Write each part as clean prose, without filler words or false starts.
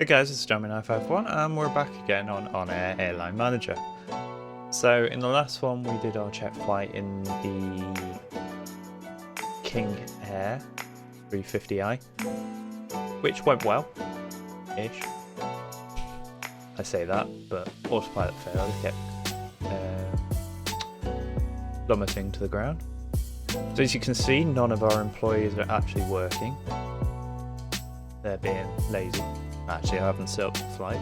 Hey guys, it's Jeremy951 and we're back again on OnAir Airline Manager. So in the last one we did our check flight in the Kingair 350i, which went well-ish. I say that, but autopilot failed, it kept plummeting to the ground. So as you can see, none of our employees are actually working. They're being lazy. Actually, I haven't set up the flight.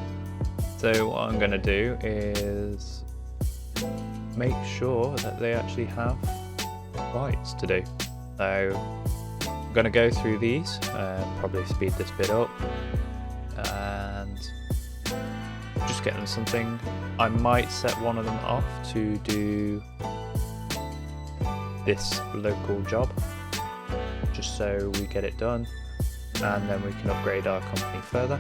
So what I'm going to do is make sure that they actually have flights to do. So I'm going to go through these, probably speed this bit up, and just get them something. I might set one of them off to do this local job, just so we get it done. And then we can upgrade our company further.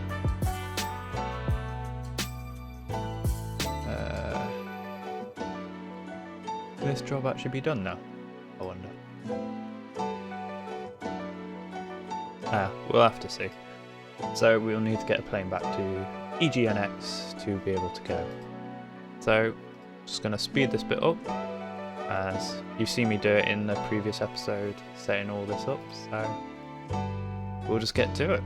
Can this job actually be done now? I wonder. We'll have to see. So we'll need to get a plane back to EVGA to be able to go. So just going to speed this bit up, as you've seen me do it in the previous episode, setting all this up. So we'll just get to it.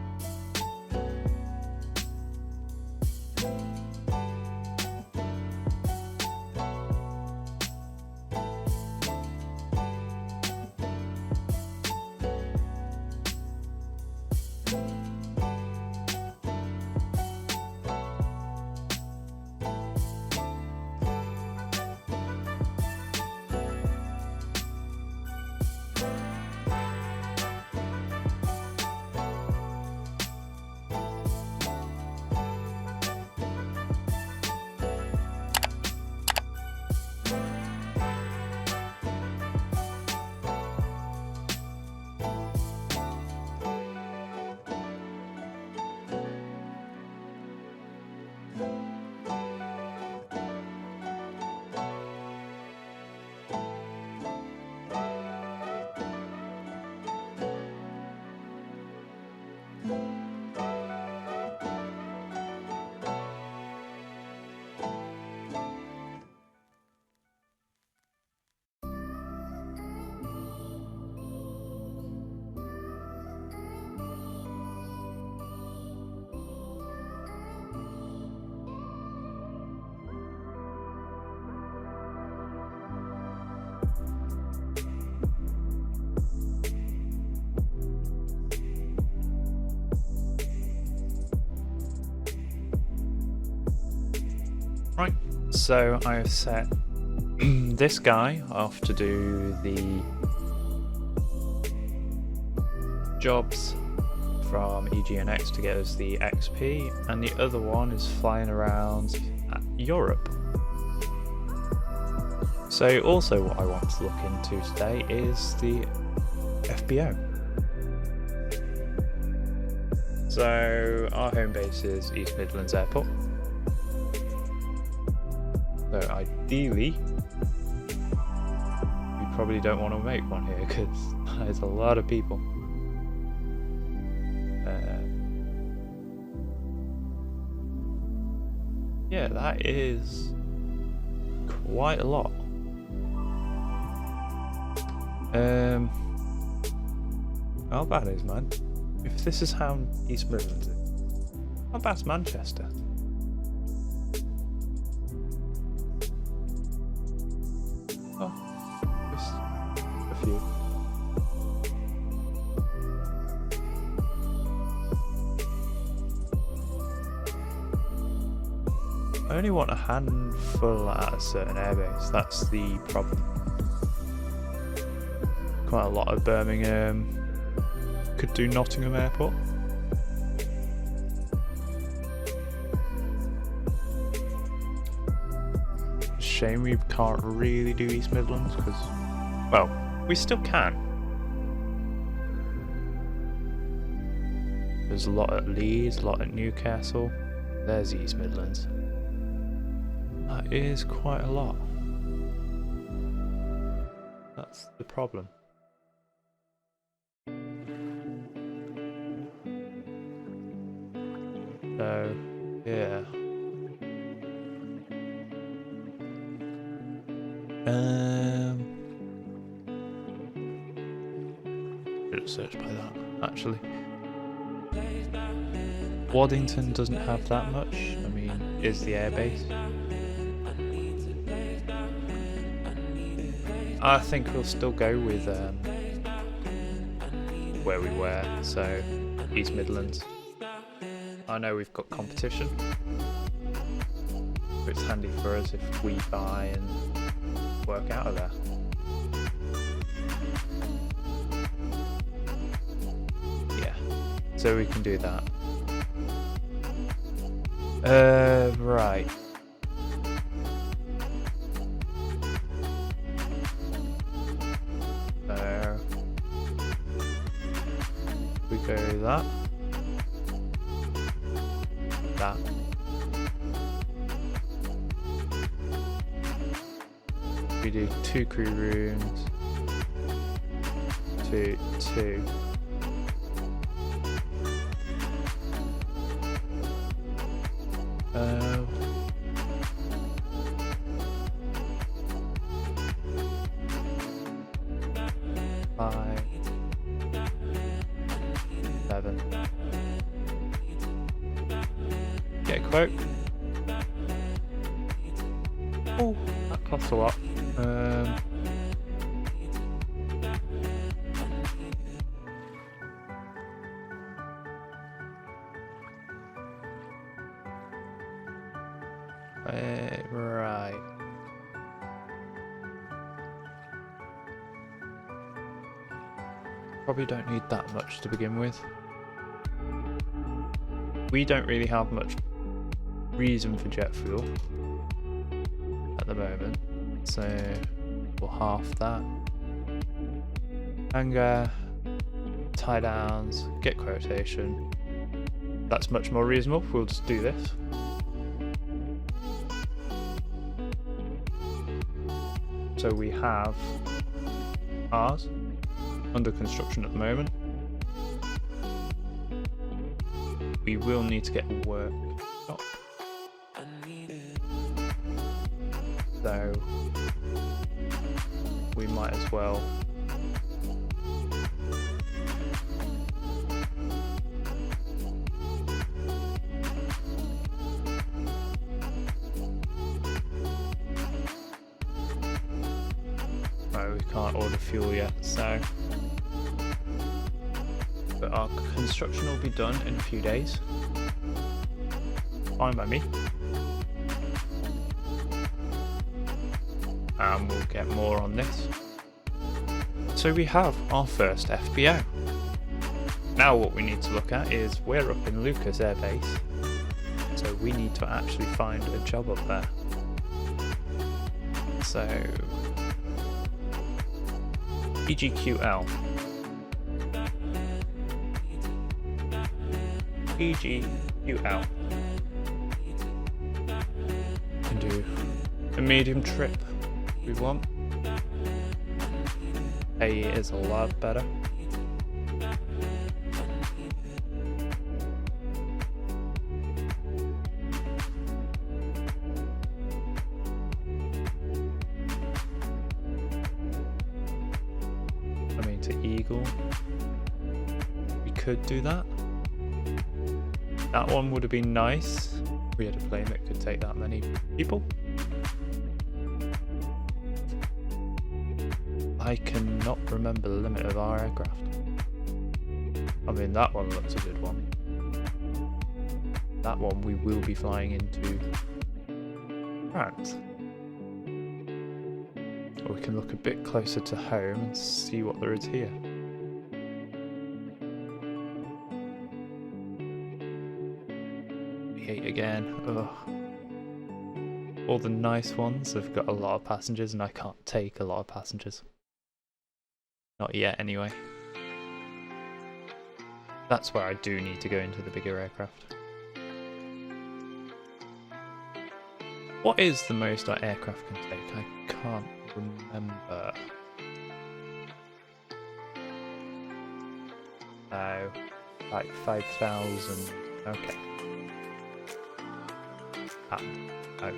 Right, so I've set this guy off to do the jobs from EVGA to get us the XP, and the other one is flying around Europe. So also what I want to look into today is the FBO. So our home base is East Midlands Airport. So ideally, we probably don't want to make one here because there's a lot of people. Yeah, that is quite a lot. How bad is man? If this is how East Midlands is, how bad's Manchester? Few. I only want a handful at a certain airbase, that's the problem. Quite a lot of Birmingham. Could do Nottingham Airport. Shame we can't really do East Midlands because, well, we still can. There's a lot at Leeds, a lot at Newcastle. There's East Midlands. That is quite a lot. That's the problem. So, yeah. Should have searched by that, actually. Waddington doesn't have that much. I mean, is the airbase. I think we'll still go with where we were, so East Midlands. I know we've got competition, but it's handy for us if we buy and work out of there. Yeah, so we can do that. Right. So we go that. That. We do 2 crew rooms. 2. 5, 7. Get a quote. Oh, that costs a lot. Right. Probably don't need that much to begin with. We don't really have much reason for jet fuel at the moment, so we'll half that. Kingair, tie downs, get quotation. That's much more reasonable. We'll just do this. So we have ours under construction at the moment. We will need to get a workshop. So we might as well we can't order fuel yet, so but our construction will be done in a few days. Fine by me. And we'll get more on this. So we have our first FBO. Now what we need to look at is we're up in Lucas Air Base, so we need to actually find a job up there. So EGQL. EGQL. Can do a medium trip we want. A is a lot better. I mean, to Eagle, we could do that. That one would have been nice. We had a plane that could take that many people. I cannot remember the limit of our aircraft. I mean, that one looks a good one. That one we will be flying into France. Or we can look a bit closer to home and see what there is here. V8 again. Ugh. All the nice ones have got a lot of passengers and I can't take a lot of passengers. Not yet, anyway. That's where I do need to go into the bigger aircraft. What is the most our aircraft can take? I can't remember. Oh, like 5,000. Okay. and out.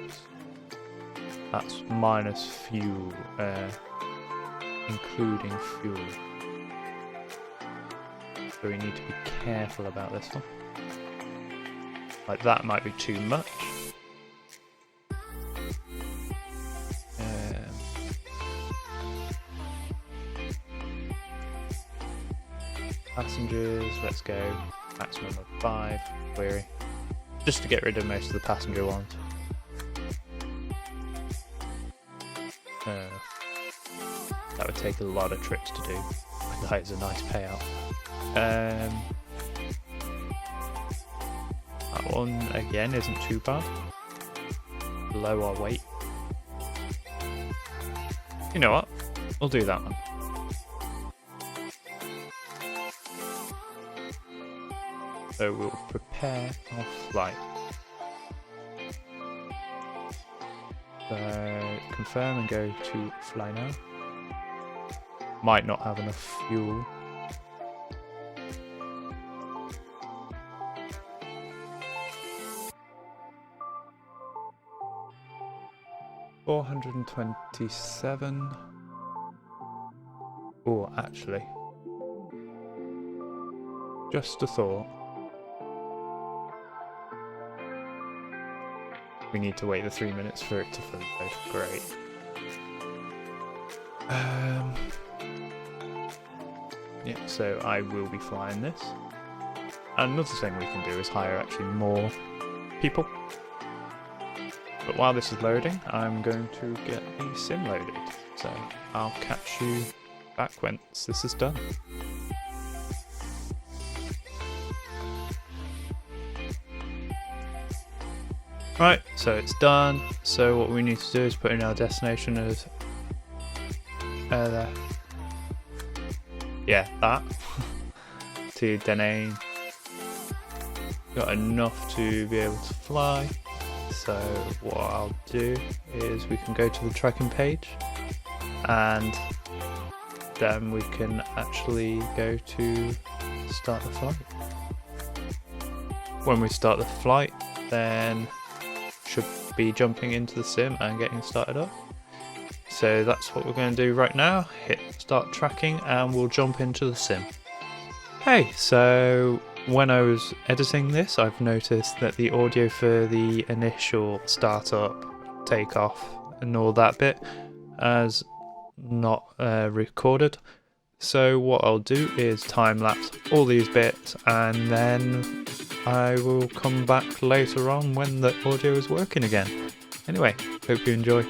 That's minus fuel, including fuel. So we need to be careful about this one. Like that might be too much. Passengers, let's go maximum of 5, query, just to get rid of most of the passenger ones. That would take a lot of trips to do. That is a nice payout. That one again isn't too bad. Below our weight. You know what? We'll do that one. So we'll prepare our flight. So confirm and go to fly now. Might not have enough fuel. $427. Oh, actually, just a thought. We need to wait the 3 minutes for it to fully load. Great. Yeah, so I will be flying this. Another thing we can do is hire actually more people. But while this is loading, I'm going to get the sim loaded. So I'll catch you back once this is done. Right, so it's done. So what we need to do is put in our destination as there. Yeah, that. To Denane. Got enough to be able to fly. So what I'll do is we can go to the tracking page and then we can actually go to start the flight. When we start the flight, then should be jumping into the sim and getting started up. So that's what we're going to do right now. Hit start tracking and we'll jump into the sim. Hey, so when I was editing this, I've noticed that the audio for the initial startup, takeoff and all that bit has not recorded. So what I'll do is time lapse all these bits and then I will come back later on when the audio is working again. Anyway, hope you enjoy.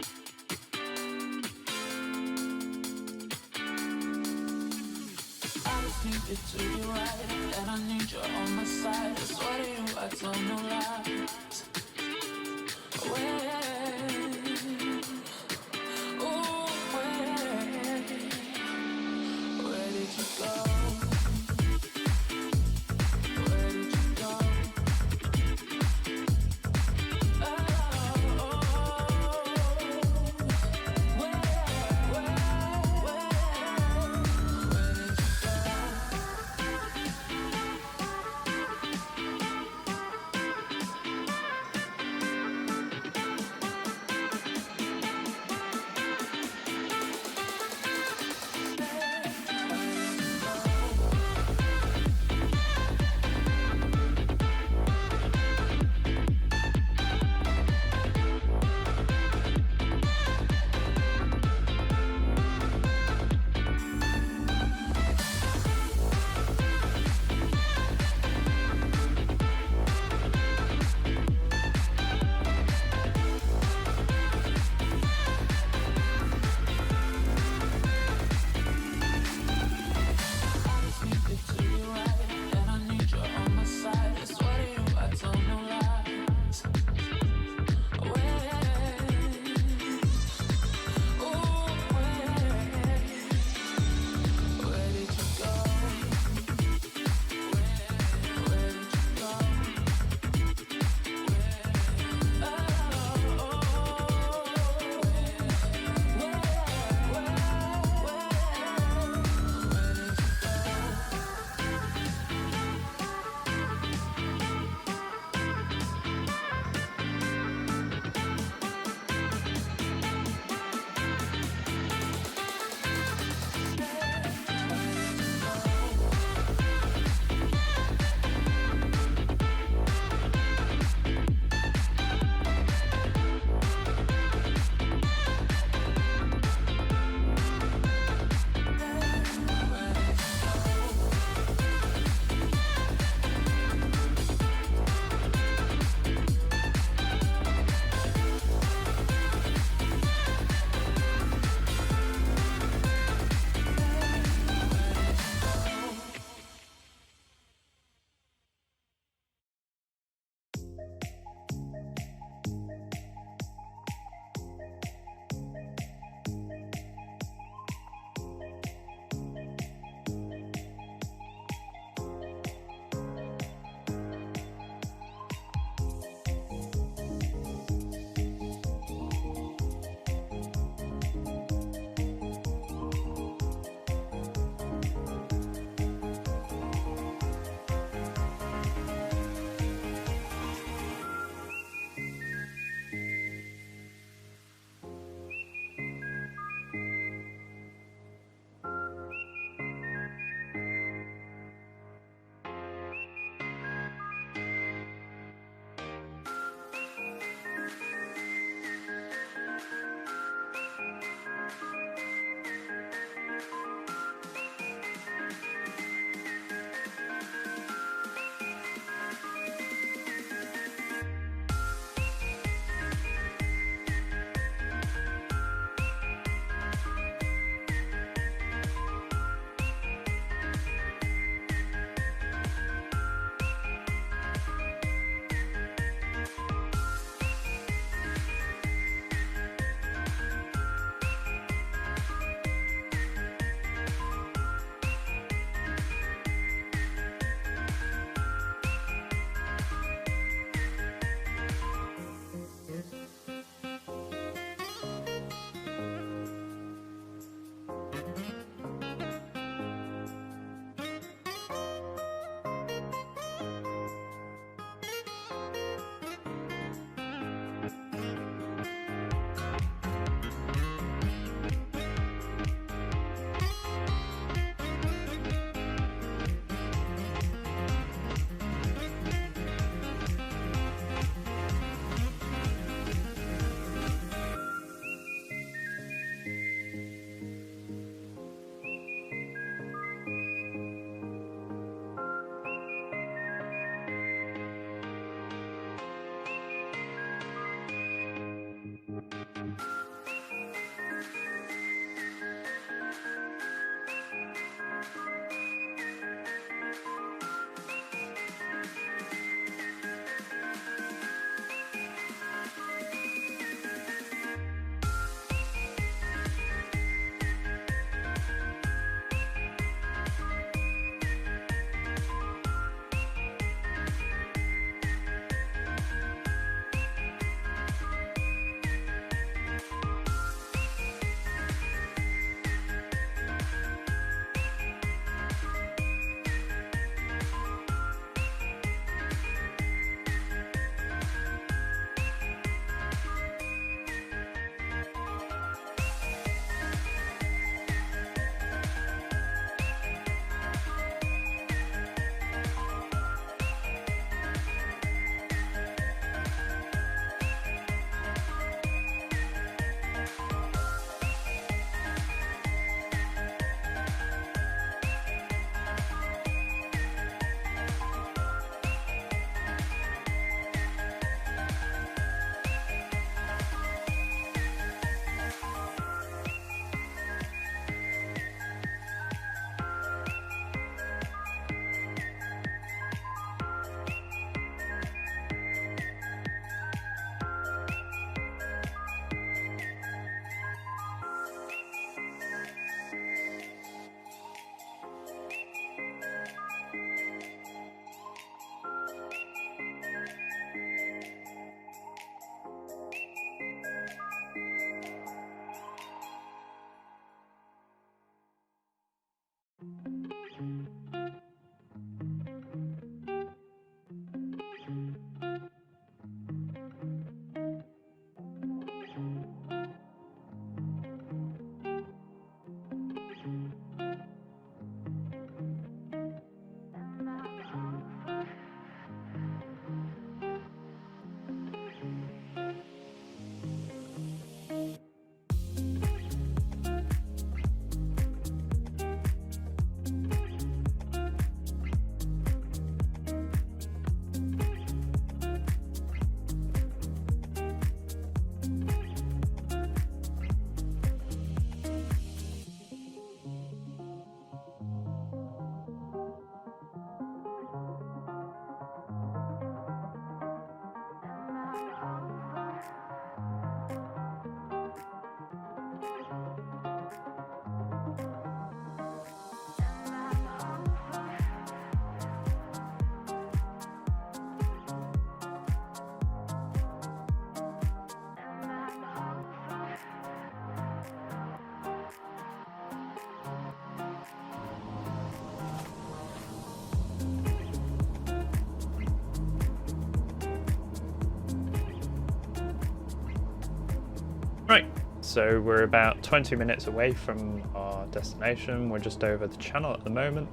So we're about 20 minutes away from our destination. We're just over the channel at the moment.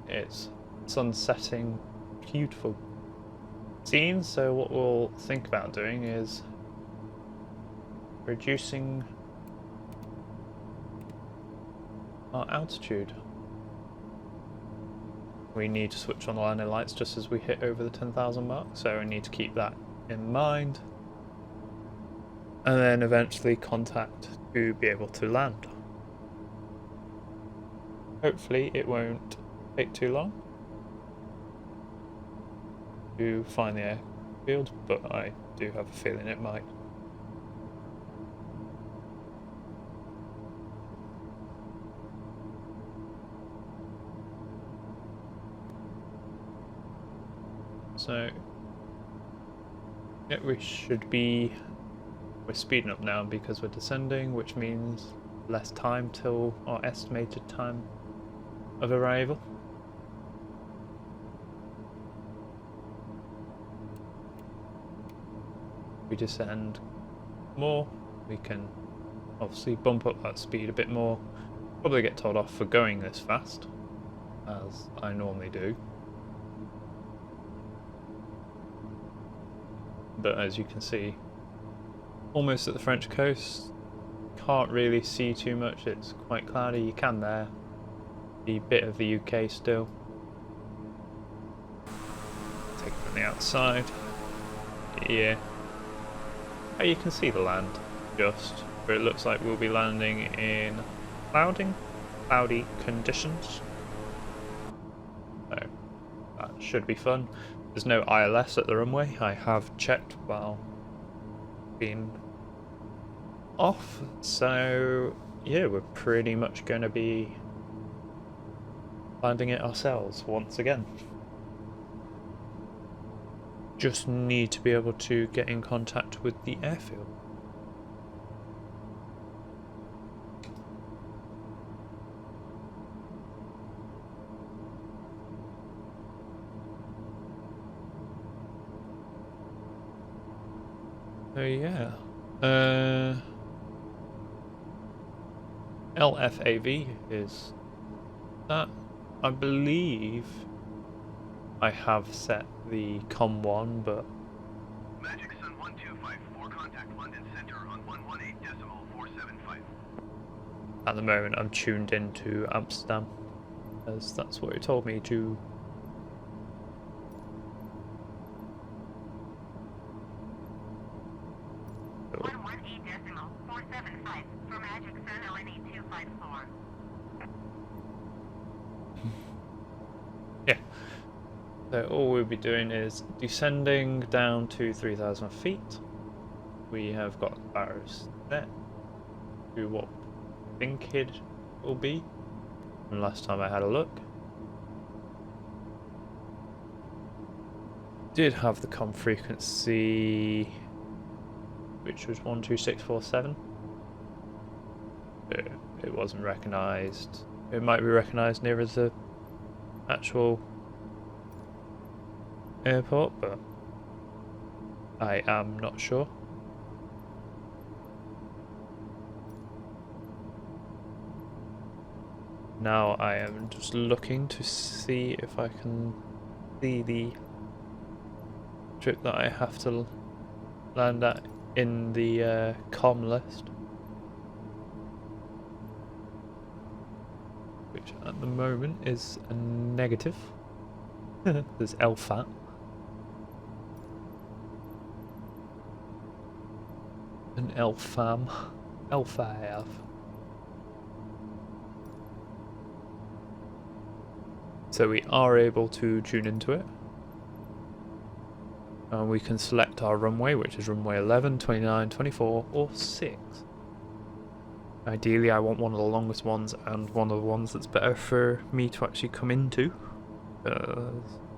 It's sunsetting, beautiful scene. So what we'll think about doing is reducing our altitude. We need to switch on the landing lights just as we hit over the 10,000 mark, so we need to keep that in mind. And then eventually contact to be able to land. Hopefully it won't take too long to find the airfield, but I do have a feeling it might. So yeah, we should be, we're speeding up now because we're descending, which means less time till our estimated time of arrival. We descend more, we can obviously bump up that speed a bit more. Probably get told off for going this fast, as I normally do. But as you can see, almost at the French coast, can't really see too much, it's quite cloudy. You can there, the bit of the UK still. Take it from the outside. Yeah. Oh, you can see the land, just, but it looks like we'll be landing in cloudy conditions. So that should be fun. There's no ILS at the runway. I have checked while being off, so yeah, we're pretty much going to be landing it ourselves once again. Just need to be able to get in contact with the airfield. So yeah, LFAV is that. I believe I have set the COM1, but Magic Sun 1254, contact London Center on 118.475. At the moment I'm tuned into Amsterdam, as that's what it told me to. So, 118.475 for Magic Sun LNE 254. yeah. So all we'll be doing is descending down to 3,000 feet. We have got arrows set to what I think it will be. And last time I had a look, did have the COM frequency, which was 12647. It wasn't recognised. It might be recognised nearer the actual airport, but I am not sure. Now I am just looking to see if I can see the trip that I have to land at in the COM list, which at the moment is a negative. There's LFAT. An LFAM. LFAV. So we are able to tune into it. And we can select our runway, which is runway 11, 29, 24, or 6. Ideally, I want one of the longest ones and one of the ones that's better for me to actually come into.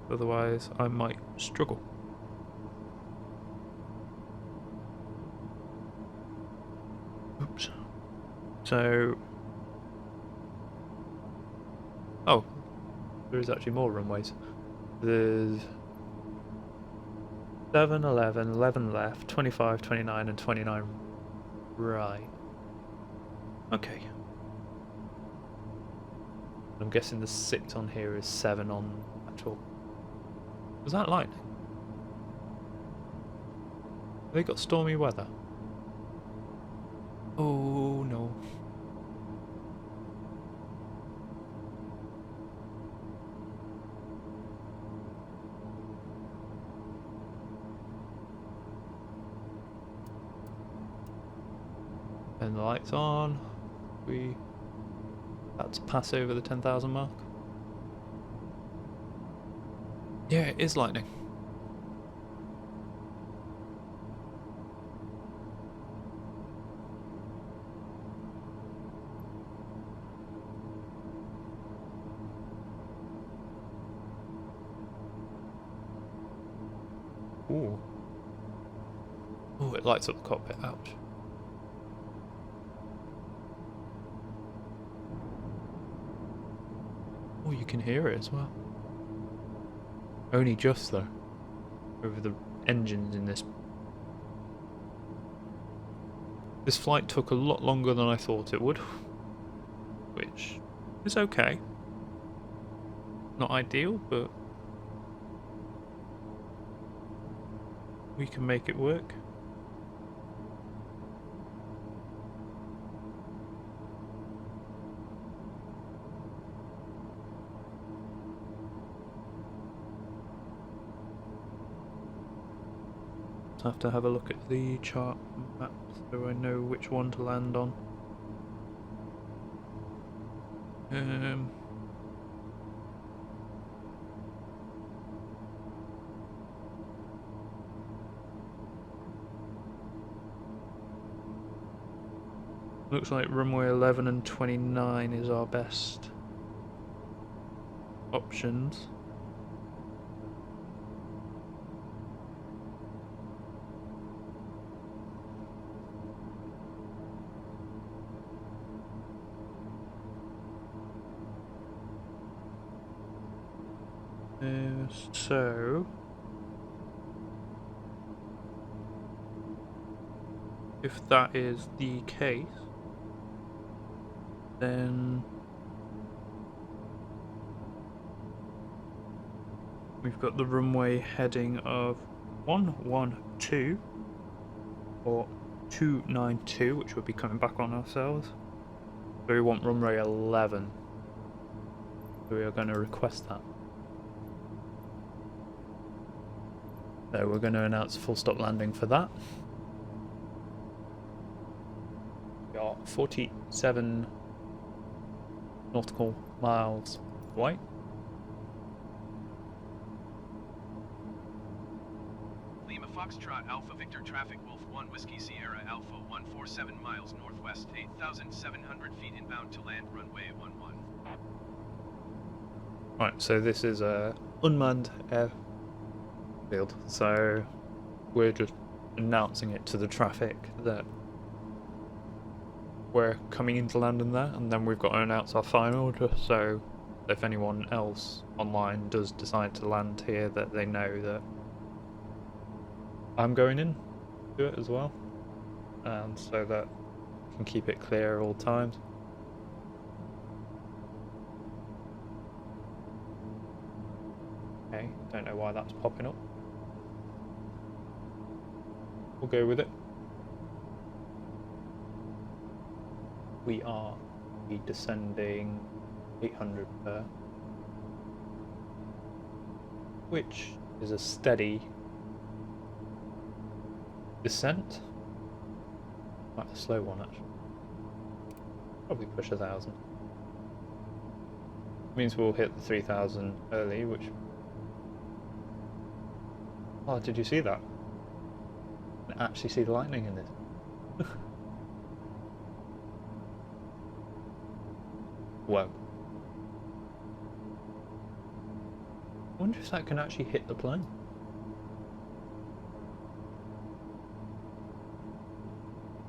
Otherwise, I might struggle. Oops. So... oh, there is actually more runways. There's 7, 11, 11 left, 25, 29, and 29 right. Okay. I'm guessing the 6 on here is 7 on actual. Was that lightning? Have they got stormy weather? Oh no. And the lights on. We about to pass over the 10,000 mark. Yeah, it is lightning. Ooh. Oh, it lights up the cockpit. Ouch. Oh, you can hear it as well. Only just though. Over the engines in this. This flight took a lot longer than I thought it would. Which is okay. Not ideal, but we can make it work. Have to have a look at the chart map so I know which one to land on. Looks like runway 11 and 29 is our best options. So if that is the case, then we've got the runway heading of 112 or 292, which would be coming back on ourselves. So we want runway 11. So we are going to request that. So we're going to announce a full stop landing for that. We are 47 nautical miles away. Lima Foxtrot Alpha Victor Traffic Wolf 1 Whiskey Sierra Alpha 147 miles northwest, 8,700 feet inbound to land runway 11. Right, so this is a unmanned airfield, so we're just announcing it to the traffic that we're coming into landing there, and then we've got to announce our final, just so if anyone else online does decide to land here, that they know that I'm going in to it as well, and so that we can keep it clear at all times. Okay, don't know why that's popping up. We'll go with it. We are descending 800 per, which is a steady descent. Quite a slow one actually. Probably push 1,000. Means we'll hit the 3,000 early, which... Oh, did you see that? I can actually see the lightning in this. Whoa. I wonder if that can actually hit the plane.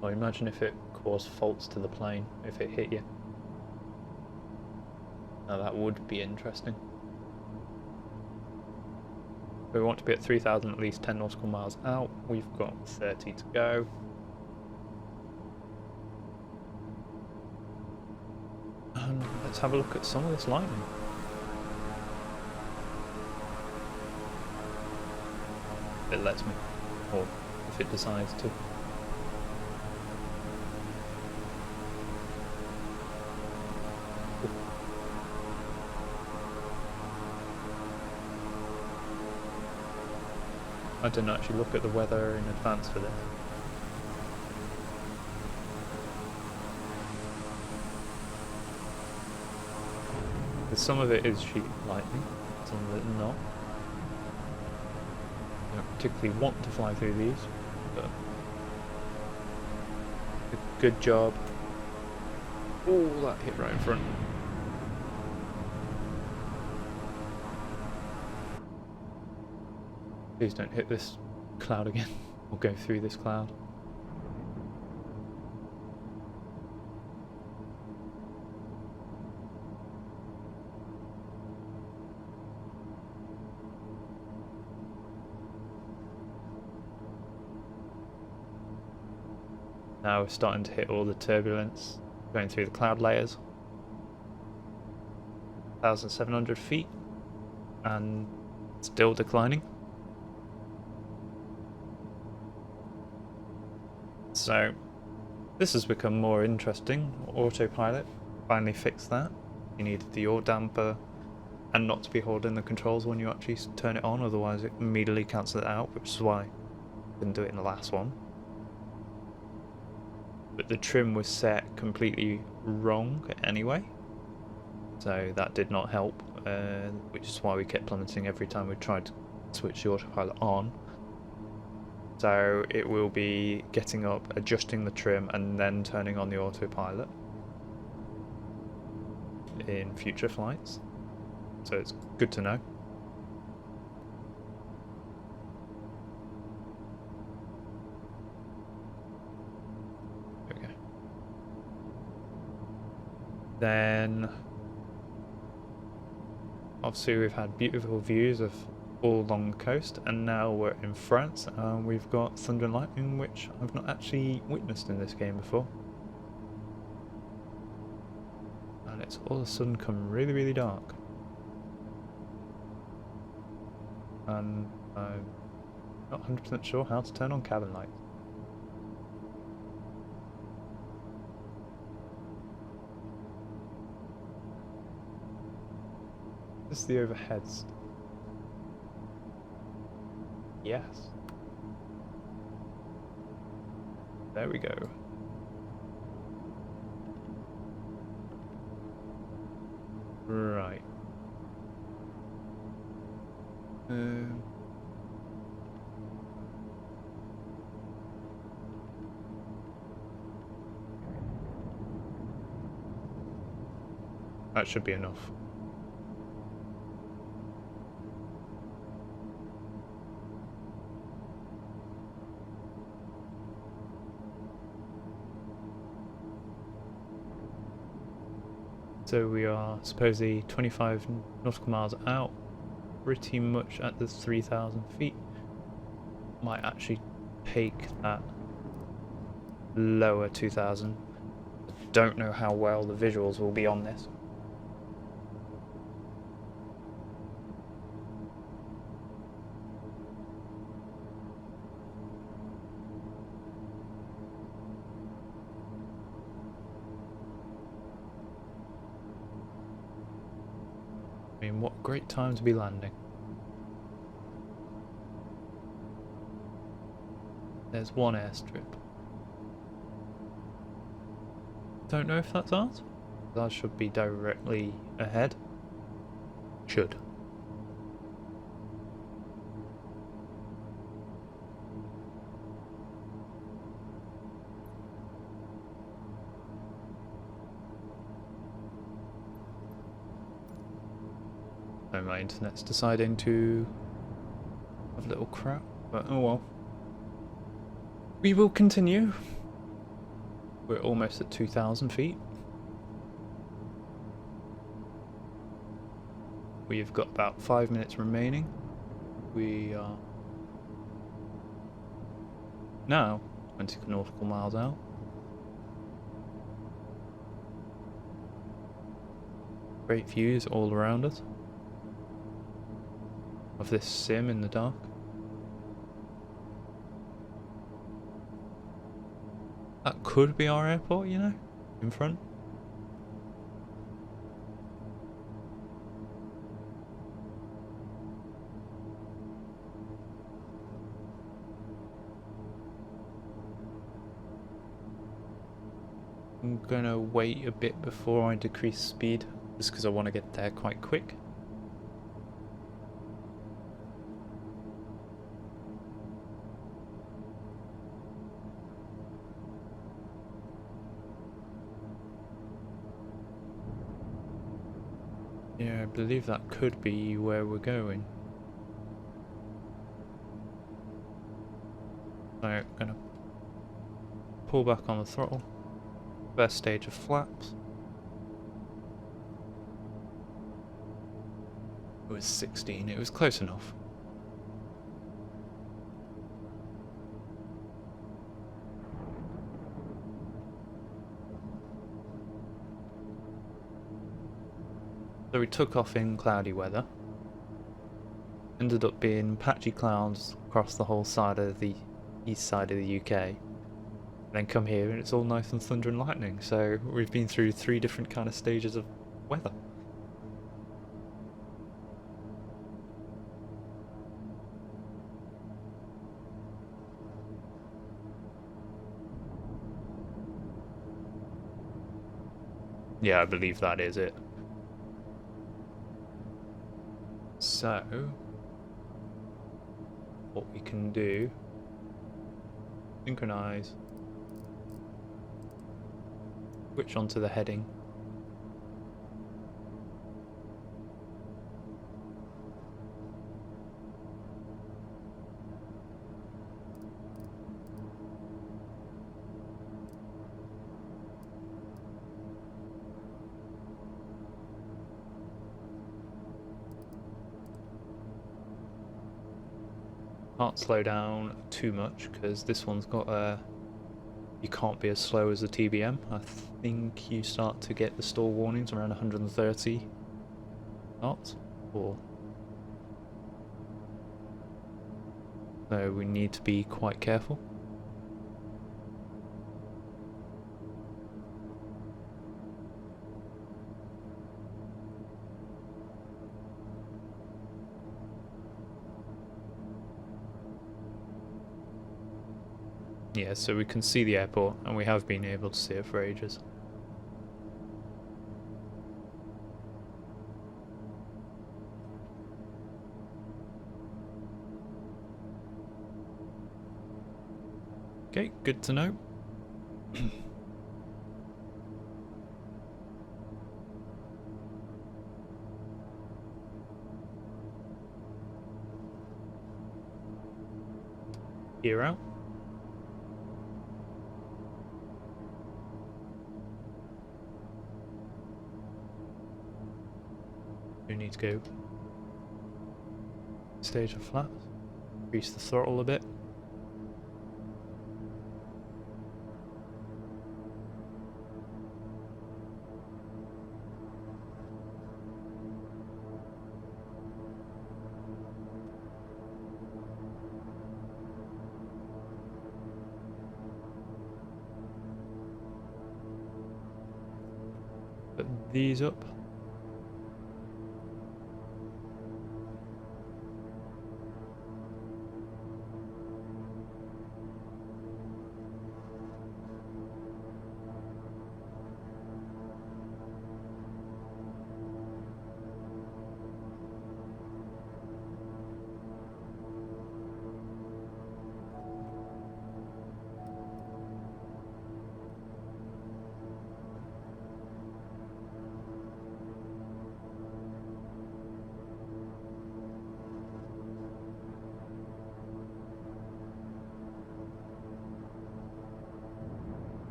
Or imagine if it caused faults to the plane, if it hit you. Now that would be interesting. We want to be at 3,000 at least 10 nautical miles out. We've got 30 to go. And let's have a look at some of this lightning. If it lets me, or if it decides to. I didn't actually look at the weather in advance for this. Because some of it is sheet lightning, some of it not. I don't particularly want to fly through these, but a good job. Oh, that hit right in front. Please don't hit this cloud again, or go through this cloud. Now we're starting to hit all the turbulence, going through the cloud layers. 1,700 feet, and still declining. So this has become more interesting. Autopilot finally fixed that. You needed the yaw damper and not to be holding the controls when you actually turn it on, otherwise it immediately cancels it out, which is why I didn't do it in the last one. But the trim was set completely wrong anyway, so that did not help, which is why we kept plummeting every time we tried to switch the autopilot on. So it will be getting up, adjusting the trim, and then turning on the autopilot in future flights. So it's good to know. Okay. Then obviously we've had beautiful views of all along the coast, and now we're in France and we've got thunder and lightning, which I've not actually witnessed in this game before. And it's all of a sudden come really, really dark. And I'm not 100% sure how to turn on cabin lights. This is the overheads. Yes. There we go. Right. That should be enough. So we are supposedly 25 nautical miles out, pretty much at the 3,000 feet. Might actually take that lower 2,000. Don't know how well the visuals will be on this. I mean, what a great time to be landing. There's one airstrip. Don't know if that's ours. That should be directly ahead. Should. So my internet's deciding to have a little crap, but oh well. We will continue. We're almost at 2,000 feet. We've got about 5 minutes remaining. We are now 20 nautical miles out. Great views all around us of this sim in the dark. That could be our airport, you know, in front. I'm gonna wait a bit before I decrease speed, just because I want to get there quite quick. Yeah, I believe that could be where we're going. So I'm gonna pull back on the throttle. First stage of flaps. It was 16, it was close enough. So we took off in cloudy weather. Ended up being patchy clouds across the whole side of the east side of the UK. Then come here and it's all nice and thunder and lightning, so we've been through 3 different kind of stages of weather. Yeah, I believe that is it. So, what we can do, synchronize, switch onto the heading. Can't slow down too much because this one's got a... You can't be as slow as the TBM. I think you start to get the stall warnings around 130 knots. Or so we need to be quite careful. Yeah, so we can see the airport, and we have been able to see it for ages. Okay, good to know. Gear out. We need to go stage of flaps, increase the throttle a bit. Put these up.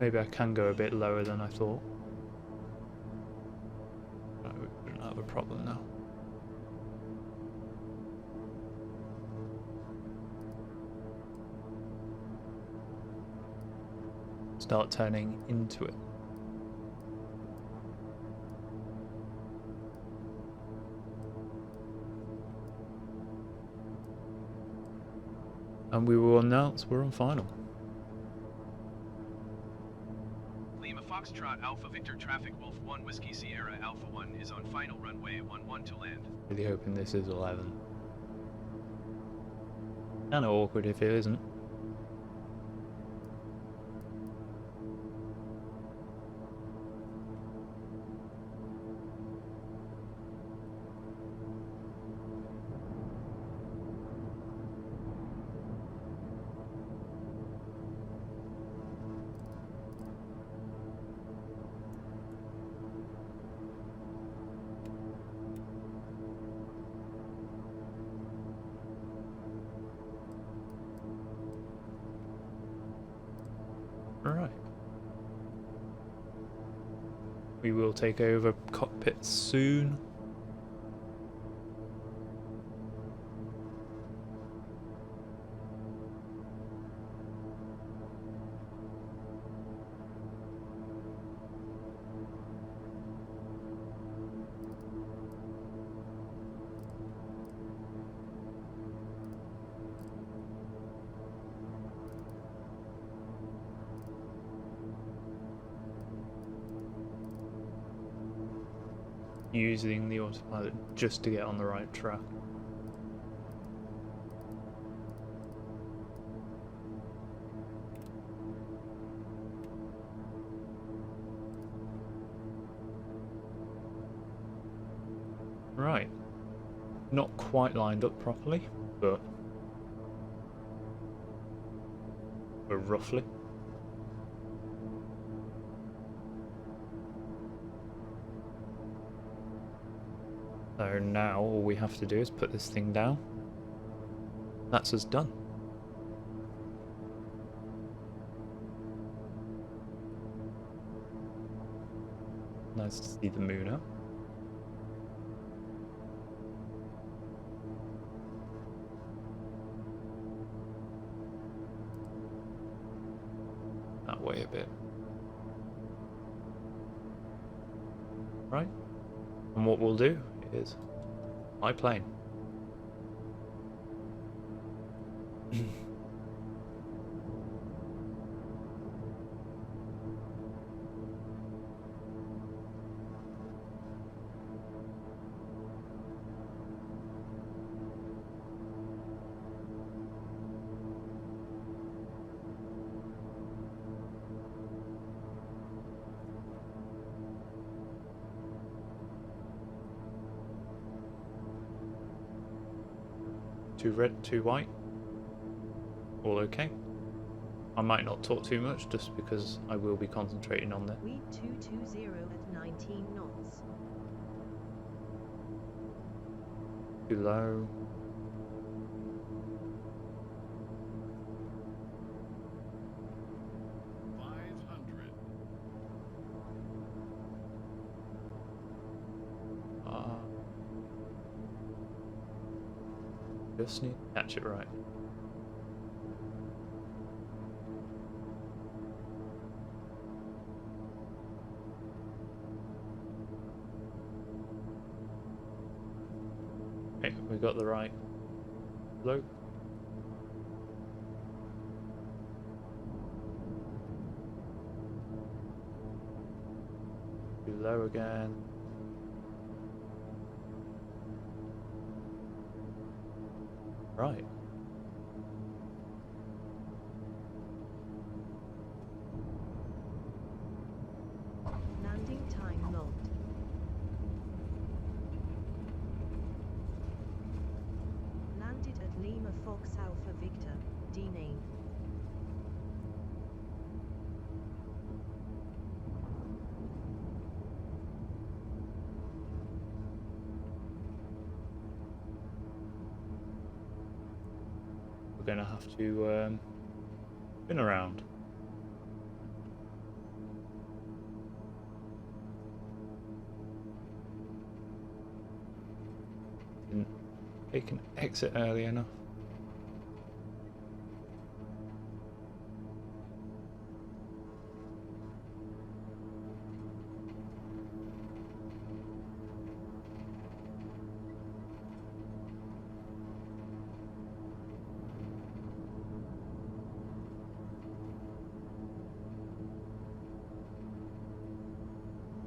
Maybe I can go a bit lower than I thought. Right, we don't have a problem now. Start turning into it. And we will announce we're on final. Lima Foxtrot Alpha Victor Traffic Wolf 1 Whiskey Sierra Alpha 1 is on final runway 11 to land. Really hoping this is 11. Kinda awkward if it isn't. Alright. We will take over cockpit soon. Using the autopilot just to get on the right track. Right. Not quite lined up properly, but we're roughly. So now all we have to do is put this thing down. That's us done. Nice to see the moon up. That way a bit. Right. And what we'll do is my plane. Two red, two white. All okay. I might not talk too much just because I will be concentrating on that. Weed 220 at 19 knots. Too low. Just need to catch it right. Okay, we got the right low. Too low again. Right. Landing time logged. Landed at Lima Fox Alpha Victor, D-name. We're gonna have to spin around. Didn't take an exit early enough.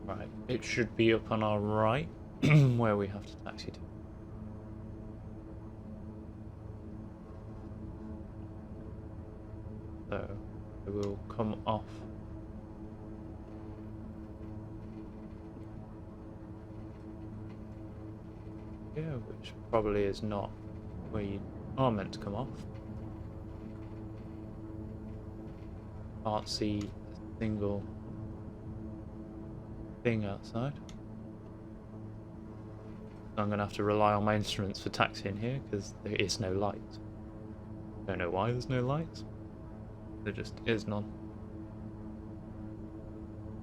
Right, it should be up on our right, where we have to taxi to. So, it will come off. Yeah, which probably is not where you are meant to come off. Can't see a single thing outside. So I'm going to have to rely on my instruments for taxiing here because there is no light. Don't know why there's no lights. There just is none.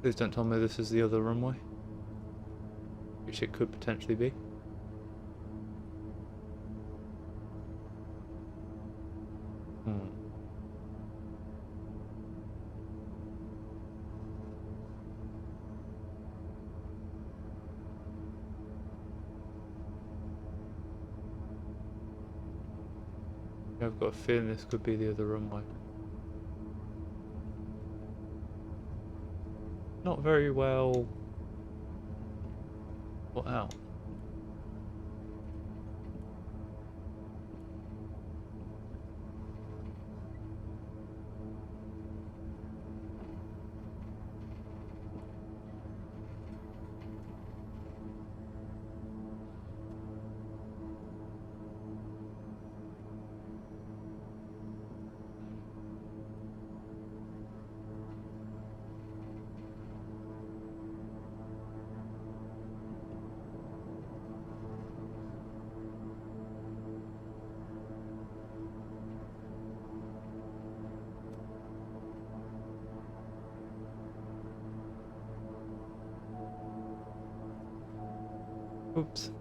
Please don't tell me this is the other runway, which it could potentially be. I've got a feeling this could be the other runway. Not very well put out. Oops.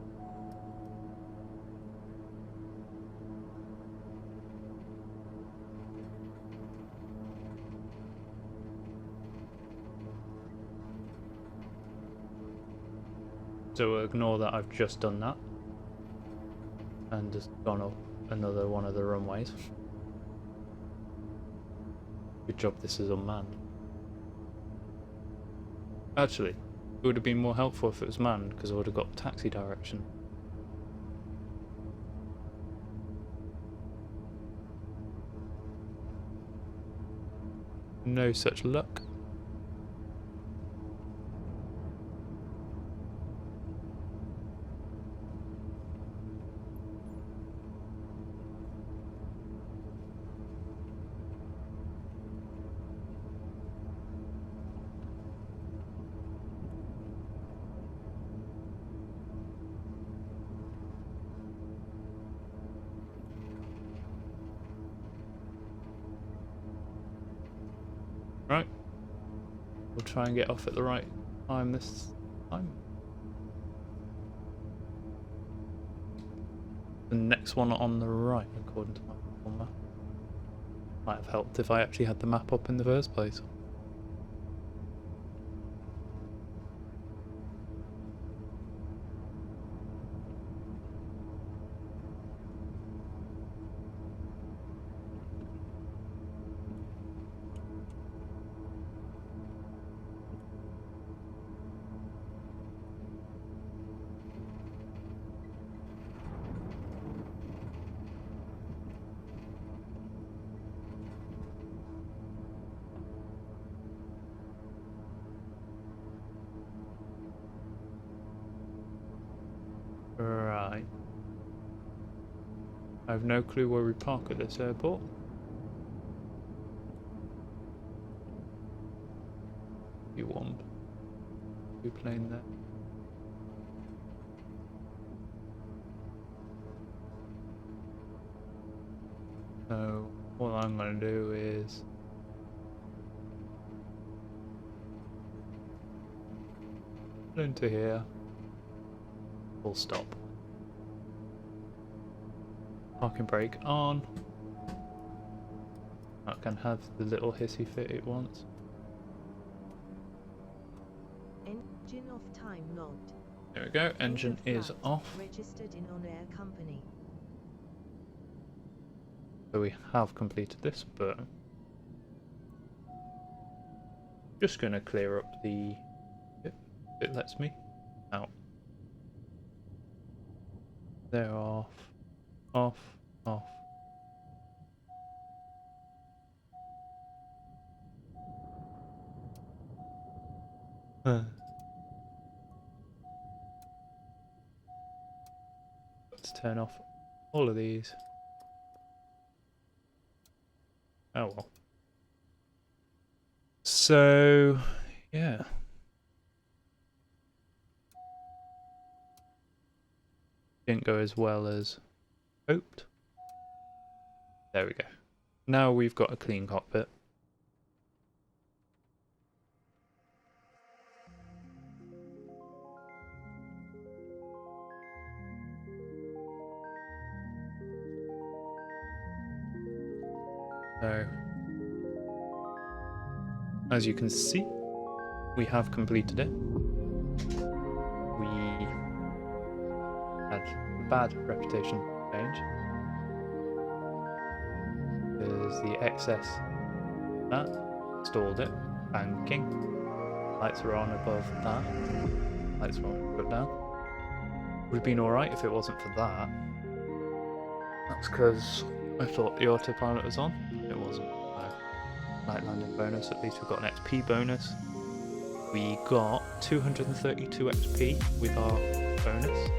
So ignore that I've just done that and just gone up another one of the runways. Good job this is unmanned. Actually, it would have been more helpful if it was manned because I would have got taxi direction. No such luck. Right, we'll try and get off at the right time this time. The next one on the right, according to my Google map. Might have helped if I actually had the map up in the first place. Right. I have no clue where we park at this airport. You want? You plane there? So all I'm going to do is pull into here. Full stop. Parking brake on. That can have the little hissy fit it wants. Engine off, time logged. There we go, engine is flight, off. Registered in OnAir company. So we have completed this, but just going to clear up the if it lets me out. They're off, off, off. Let's turn off all of these. Oh well. So, yeah. Didn't go as well as hoped. There we go. Now we've got a clean cockpit. So, as you can see, we have completed it. We had a bad reputation change because the excess that stalled it, banking. Lights are on above that. Lights are on, put down. Would have been alright if it wasn't for that. That's because I thought the autopilot was on. It wasn't. No. Night landing bonus, at least we've got an XP bonus. We got 232 XP with our bonus.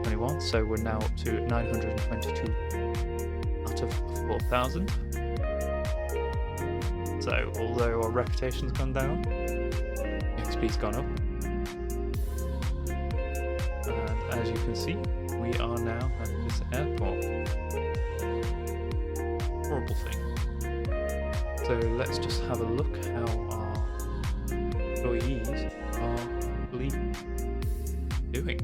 21, so we're now up to 922 out of 4,000. So although our reputation's gone down, XP's gone up. And as you can see, we are now at this airport. Horrible thing. So let's just have a look how our employees are actually doing.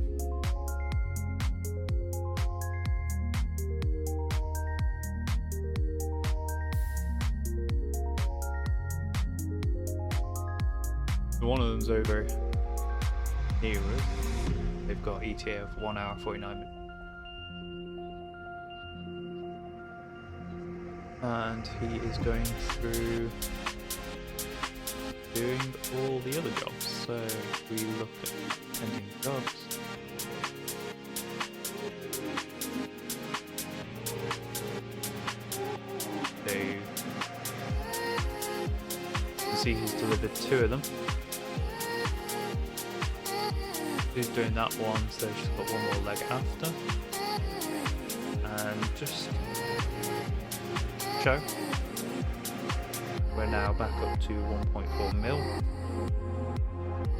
One of them's over here. They've got ETA of 1 hour 49 minutes. And he is going through doing all the other jobs. So if we look at pending jobs, so you can see he's delivered 2 of them. He's doing that one, so she's got 1 more leg after. And just show. We're now back up to 1.4 mil.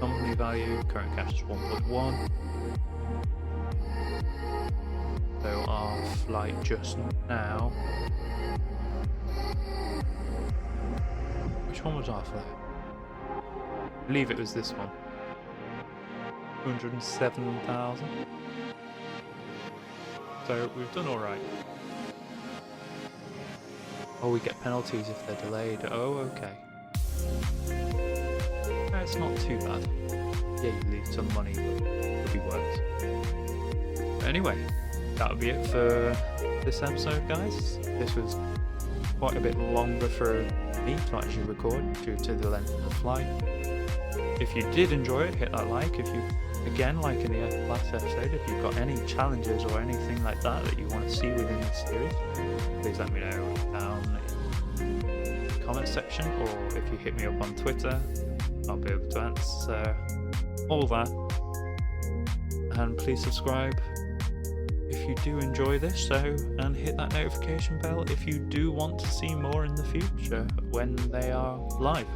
Company value, current cash is 1.1. So our flight just now. Which one was our flight? I believe it was this one. 207,000. So we've done alright. Oh, we get penalties if they're delayed. Oh, okay. It's not too bad. Yeah, you lose some money, but it could be worse. But anyway, that'll be it for this episode, guys. This was quite a bit longer for me to actually record due to the length of the flight. If you did enjoy it, hit that like. If you, again, like in the last episode, if you've got any challenges or anything like that you want to see within this series, please let me know down in the comment section, or if you hit me up on Twitter, I'll be able to answer all that. And please subscribe if you do enjoy this, and hit that notification bell if you do want to see more in the future when they are live.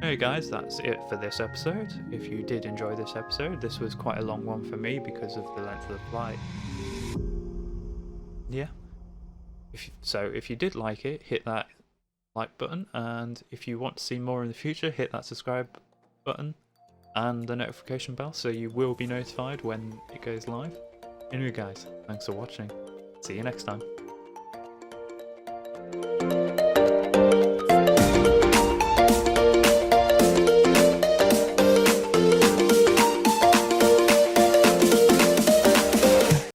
Hey guys, that's it for this episode. If you did enjoy this episode, this was quite a long one for me because of the length of the flight. Yeah. If you did like it, hit that like button, and if you want to see more in the future, hit that subscribe button and the notification bell so you will be notified when it goes live. Anyway guys, thanks for watching. See you next time.